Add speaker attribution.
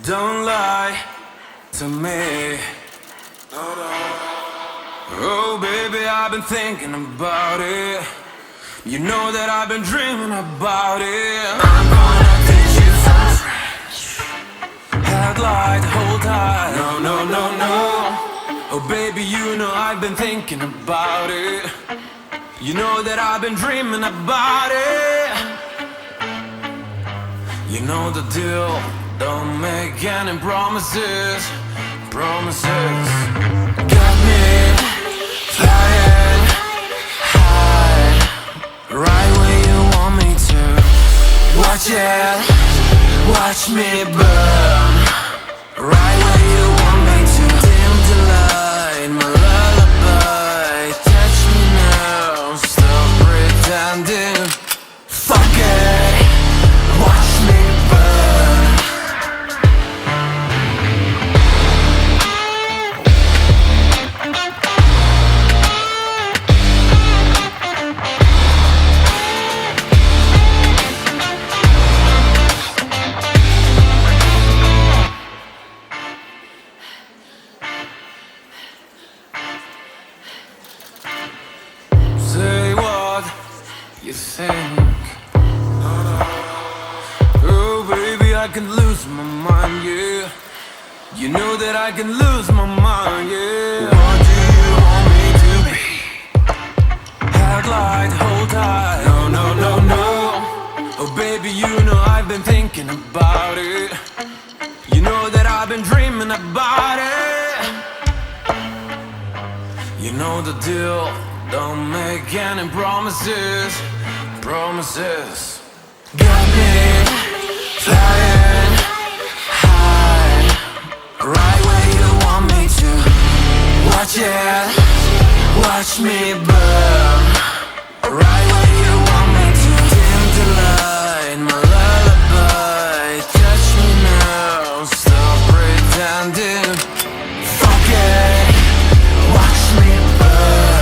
Speaker 1: Don't lie to me. Oh baby, I've been thinking about it. You know that I've been dreaming about it. I'm gonna teach you some French. Headlight, hold tight. No, no, no, no. Oh baby, you know I've been thinking about it. You know that I've been dreaming about it. You know the deal. Don't make any promises. Promises got me flying high, right where you want me to. Watch it, watch me burn, right where you want me to. Dim the light, my lullaby. Touch me now, stop pretending. Fuck it, watch me burn. Say what you think. Oh baby, I can lose my mind, yeah. You know that I can lose my mind, yeah. What do you want me to be? Headlight, hold tight. No, no, no, no. Oh baby, you know I've been thinking about it. You know that I've been dreaming about it. You know the deal. Don't make any promises. Promises got me flying high, right where you want me to. Watch it, watch me burn, right where you want me to. Dim the light, my lullaby. Touch me now, stop pretending. Fuck it, watch me burn.